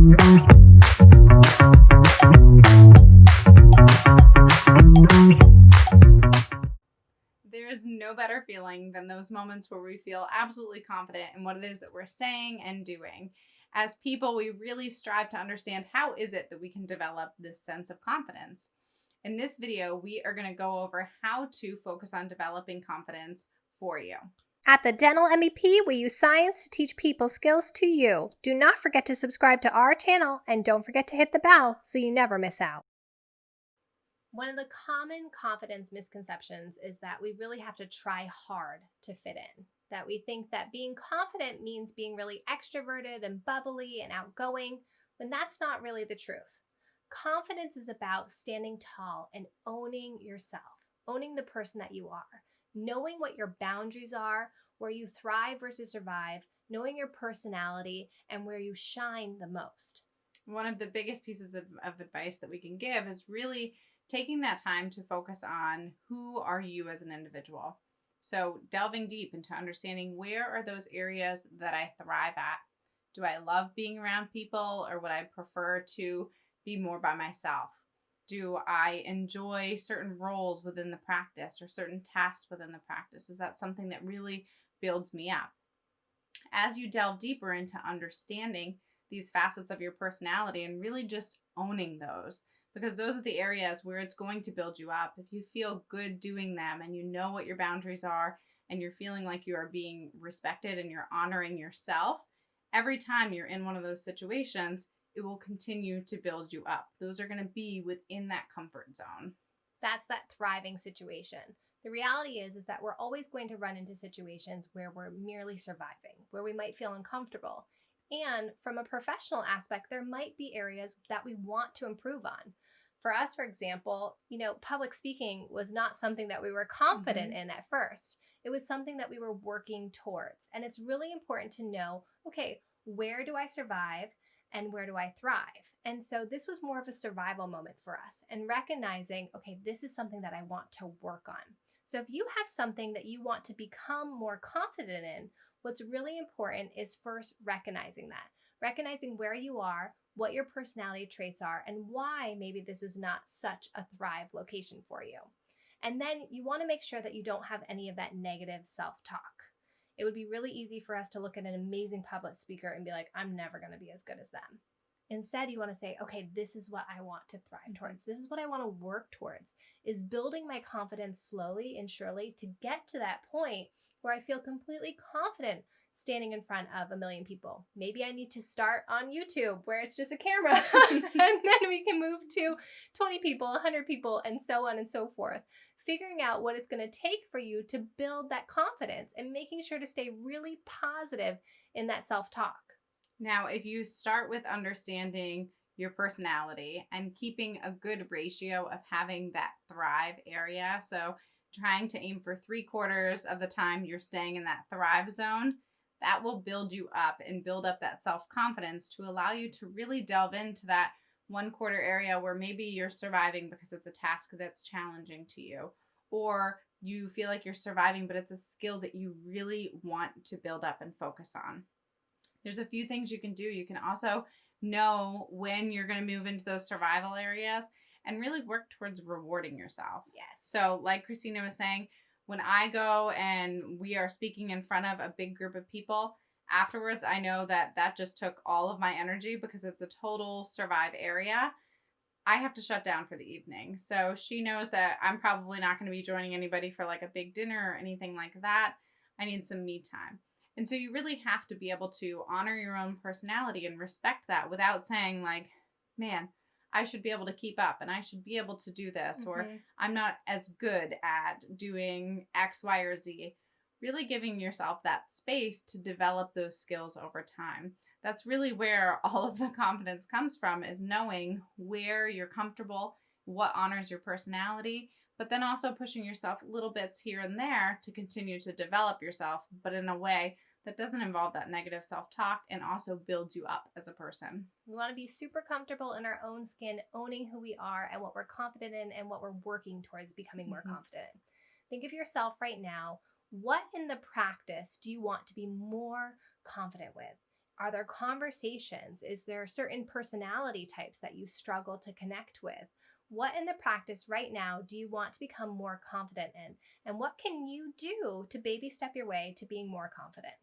There is no better feeling than those moments where we feel absolutely confident in what it is that we're saying and doing. As people, we really strive to understand how is it that we can develop this sense of confidence. In this video, we are going to go over how to focus on developing confidence for you. At the Dental MEP, we use science to teach people skills to you. Do not forget to subscribe to our channel and don't forget to hit the bell so you never miss out. One of the common confidence misconceptions is that we really have to try hard to fit in. That we think that being confident means being really extroverted and bubbly and outgoing, when that's not really the truth. Confidence is about standing tall and owning yourself, owning the person that you are, knowing what your boundaries are, where you thrive versus survive, knowing your personality, and where you shine the most. One of the biggest pieces of advice that we can give is really taking that time to focus on who are you as an individual. So delving deep into understanding where are those areas that I thrive at. Do I love being around people, or would I prefer to be more by myself? Do I enjoy certain roles within the practice or certain tasks within the practice? Is that something that really builds me up? As you delve deeper into understanding these facets of your personality and really just owning those, because those are the areas where it's going to build you up. If you feel good doing them and you know what your boundaries are and you're feeling like you are being respected and you're honoring yourself, every time you're in one of those situations, it will continue to build you up. Those are going to be within that comfort zone. That's that thriving situation. The reality is that we're always going to run into situations where we're merely surviving, where we might feel uncomfortable. And from a professional aspect, there might be areas that we want to improve on. For us, for example, public speaking was not something that we were confident in at first. It was something that we were working towards. And it's really important to know, okay, where do I survive and where do I thrive? And so this was more of a survival moment for us, and recognizing, okay, this is something that I want to work on. So if you have something that you want to become more confident in, what's really important is first recognizing that, recognizing where you are, what your personality traits are, and why maybe this is not such a thrive location for you. And then you want to make sure that you don't have any of that negative self-talk. It would be really easy for us to look at an amazing public speaker and be like, I'm never going to be as good as them. Instead, you want to say, okay, this is what I want to thrive towards. This is what I want to work towards, is building my confidence slowly and surely to get to that point where I feel completely confident standing in front of 1 million people. Maybe I need to start on YouTube where it's just a camera and then we can move to 20 people, 100 people, and so on and so forth. Figuring out what it's going to take for you to build that confidence and making sure to stay really positive in that self-talk. Now, if you start with understanding your personality and keeping a good ratio of having that thrive area, so trying to aim for 3/4 of the time you're staying in that thrive zone, that will build you up and build up that self-confidence to allow you to really delve into that 1/4 area where maybe you're surviving because it's a task that's challenging to you, or you feel like you're surviving, but it's a skill that you really want to build up and focus on. There's a few things you can do. You can also know when you're going to move into those survival areas and really work towards rewarding yourself. Yes. So like Christina was saying, when I go and we are speaking in front of a big group of people, afterwards, I know that that just took all of my energy because it's a total survive area. I have to shut down for the evening. So she knows that I'm probably not going to be joining anybody for like a big dinner or anything like that. I need some me time. And so you really have to be able to honor your own personality and respect that without saying like, man, I should be able to keep up and I should be able to do this, or I'm not as good at doing X, Y, or Z. Really giving yourself that space to develop those skills over time. That's really where all of the confidence comes from, is knowing where you're comfortable, what honors your personality, but then also pushing yourself little bits here and there to continue to develop yourself, but in a way that doesn't involve that negative self-talk and also builds you up as a person. We want to be super comfortable in our own skin, owning who we are and what we're confident in and what we're working towards becoming more confident. Think of yourself right now. What in the practice do you want to be more confident with? Are there conversations? Is there certain personality types that you struggle to connect with? What in the practice right now do you want to become more confident in? And what can you do to baby step your way to being more confident?